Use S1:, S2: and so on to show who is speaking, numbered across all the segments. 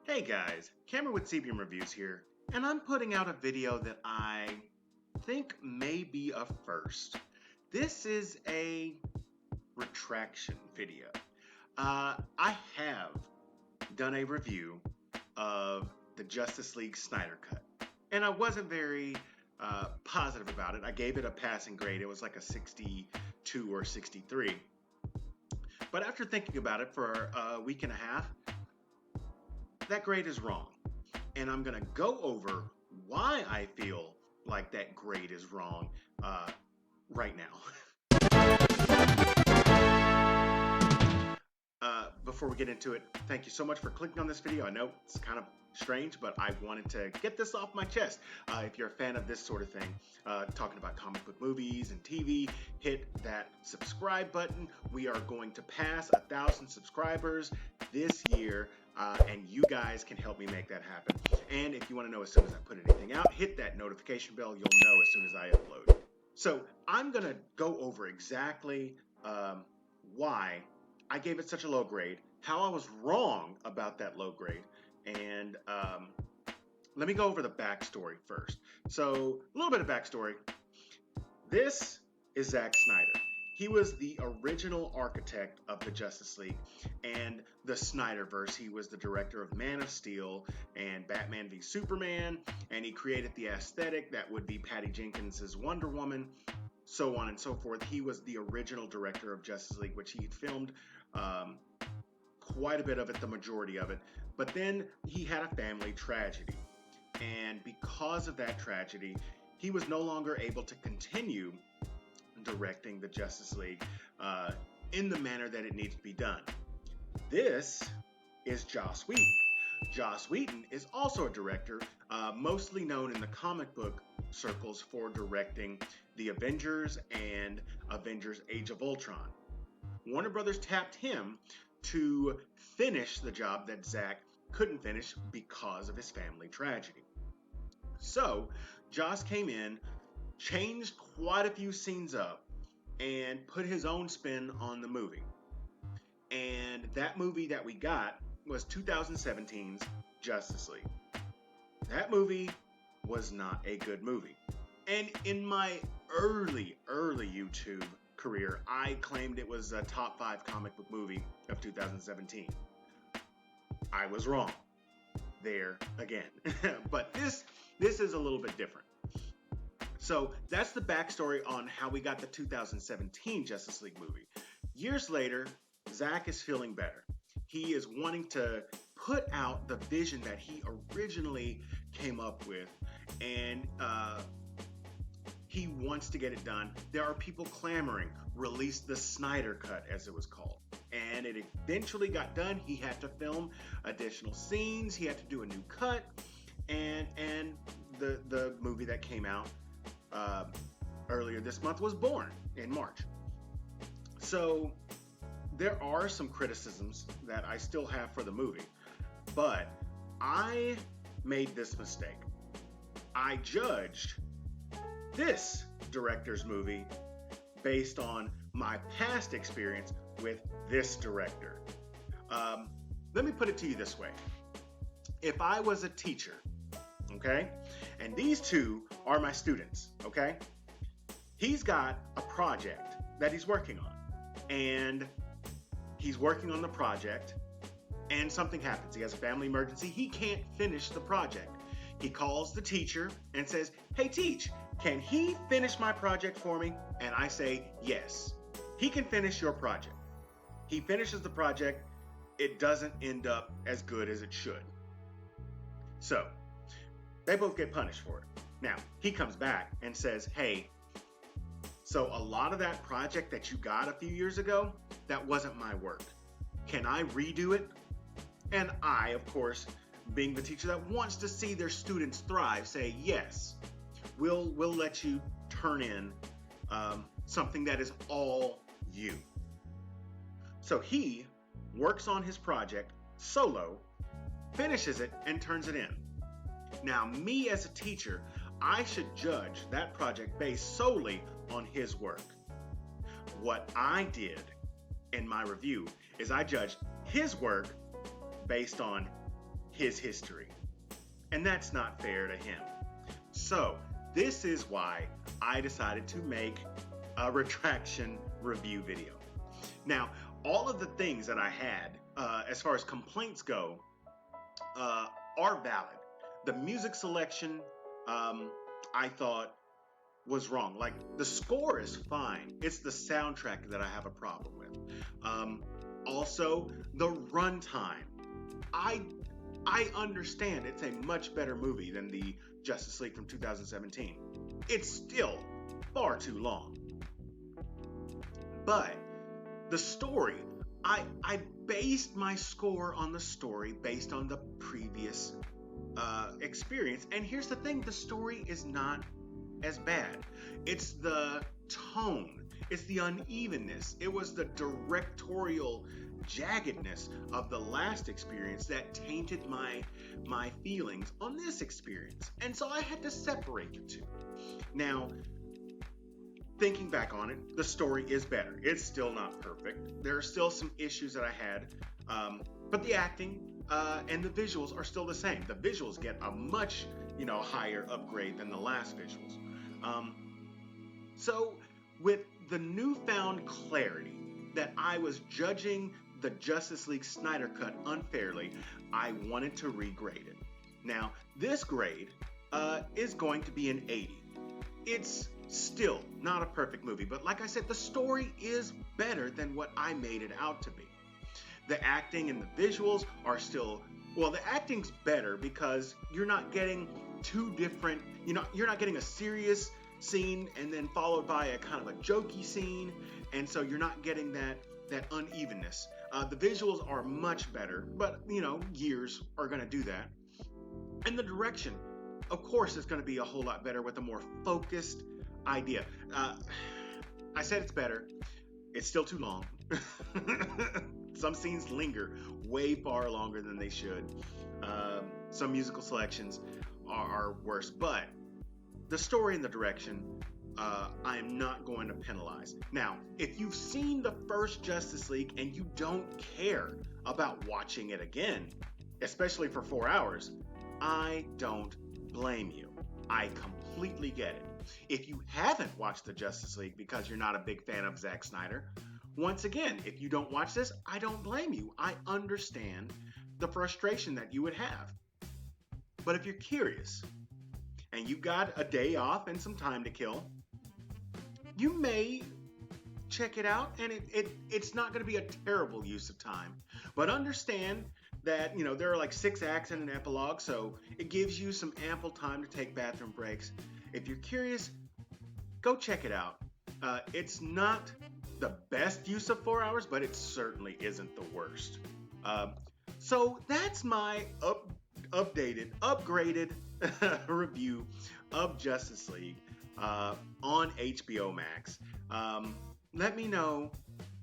S1: Hey guys, Cameron with CBM Reviews here, and I'm putting out a video that I think may be a first. This is a retraction video. I have done a review of the Justice League Snyder Cut, and I wasn't very positive about it. I gave it a passing grade. It was like a 62 or 63. But after thinking about it for a week and a half, that grade is wrong. And I'm going to go over why I feel like that grade is wrong right now. Before we get into it, thank you so much for clicking on this video. I know it's kind of strange, but I wanted to get this off my chest. If you're a fan of this sort of thing, talking about comic book movies and TV, hit that subscribe button. We are going to pass 1,000 subscribers this year, and you guys can help me make that happen. And if you want to know as soon as I put anything out, hit that notification bell. You'll know as soon as I upload. So I'm going to go over exactly why I gave it such a low grade, how I was wrong about that low grade, and let me go over the backstory first. So a little bit of backstory. This is Zack Snyder. He was the original architect of the Justice League and the Snyderverse. He was the director of Man of Steel and Batman v Superman, and he created the aesthetic that would be Patty Jenkins' Wonder Woman, so on and so forth. He was the original director of Justice League, which he had filmed quite a bit of it, the majority of it. But then he had a family tragedy. And because of that tragedy, he was no longer able to continue directing the Justice League in the manner that it needs to be done. This is Joss Whedon. Joss Whedon is also a director, mostly known in the comic book circles for directing the Avengers and Avengers Age of Ultron. Warner Brothers tapped him to finish the job that Zack couldn't finish because of his family tragedy. So Joss came in, changed quite a few scenes up, and put his own spin on the movie. And that movie that we got was 2017's Justice League. That movie was not a good movie. And in my early YouTube career, I claimed it was a top 5 comic book movie of 2017. I was wrong there again. But this is a little bit different. So that's the backstory on how we got the 2017 Justice League movie. Years later, Zack is feeling better. He is wanting to put out the vision that he originally came up with, and he wants to get it done. There are people clamoring, release the Snyder Cut, as it was called. And it eventually got done. He had to film additional scenes. He had to do a new cut. And the movie that came out earlier this month was born in March. So there are some criticisms that I still have for the movie. But I made this mistake. I judged this director's movie based on my past experience with this director. Let me put it to you this way. If I was a teacher, okay, and these two are my students, okay, he's got a project that he's working on, and he's working on the project, and something happens. He has a family emergency. He can't finish the project. He calls the teacher and says, "Hey, teach, can he finish my project for me?" And I say, yes, he can finish your project. He finishes the project. It doesn't end up as good as it should. So they both get punished for it. Now, he comes back and says, "Hey, so a lot of that project that you got a few years ago, that wasn't my work. Can I redo it?" And I, of course, being the teacher that wants to see their students thrive, say, yes, we'll let you turn in something that is all you. So he works on his project solo, finishes it, and turns it in. Now, me as a teacher, I should judge that project based solely on his work. What I did in my review is I judged his work based on his history. And that's not fair to him. So, this is why I decided to make a retraction review video. Now, all of the things that I had, as far as complaints go, are valid. The music selection, I thought was wrong. Like, the score is fine. It's the soundtrack that I have a problem with. Also, the runtime. I understand it's a much better movie than the Justice League from 2017. It's still far too long. But the story, I based my score on the story based on the previous experience. And here's the thing, the story is not as bad. It's the tone, it's the unevenness, it was the directorial jaggedness of the last experience that tainted my feelings on this experience. And so I had to separate the two. Now, thinking back on it, the story is better. It's still not perfect. There are still some issues that I had, but the acting and the visuals are still the same. The visuals get a much, higher upgrade than the last visuals. So with the newfound clarity that I was judging the Justice League Snyder Cut unfairly, I wanted to regrade it. Now, this grade is going to be an 80. It's still not a perfect movie, but like I said, the story is better than what I made it out to be. The acting and the visuals are still, well, the acting's better because you're not getting two different, you're not getting a serious scene and then followed by a kind of a jokey scene, and so you're not getting that unevenness. The visuals are much better, but years are going to do that. And the direction, of course, is going to be a whole lot better with a more focused idea. I said it's better. It's still too long. Some scenes linger way far longer than they should. Some musical selections are worse, but the story and the direction, I am not going to penalize. Now, if you've seen the first Justice League and you don't care about watching it again, especially for 4 hours, I don't blame you. I completely get it. If you haven't watched the Justice League because you're not a big fan of Zack Snyder, once again, if you don't watch this, I don't blame you. I understand the frustration that you would have. But if you're curious and you've got a day off and some time to kill, you may check it out, and it's not going to be a terrible use of time. But understand that, there are like 6 acts and an epilogue, so it gives you some ample time to take bathroom breaks. If you're curious, go check it out. It's not the best use of 4 hours, but it certainly isn't the worst. So that's my upgraded review of Justice League on HBO Max. Let me know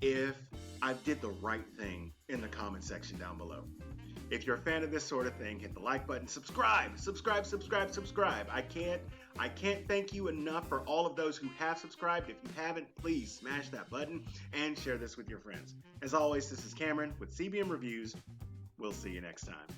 S1: if I did the right thing in the comment section down below. If you're a fan of this sort of thing, hit the like button, subscribe. I can't thank you enough for all of those who have subscribed. If you haven't, please smash that button and share this with your friends. As always, this is Cameron with CBM Reviews. We'll see you next time.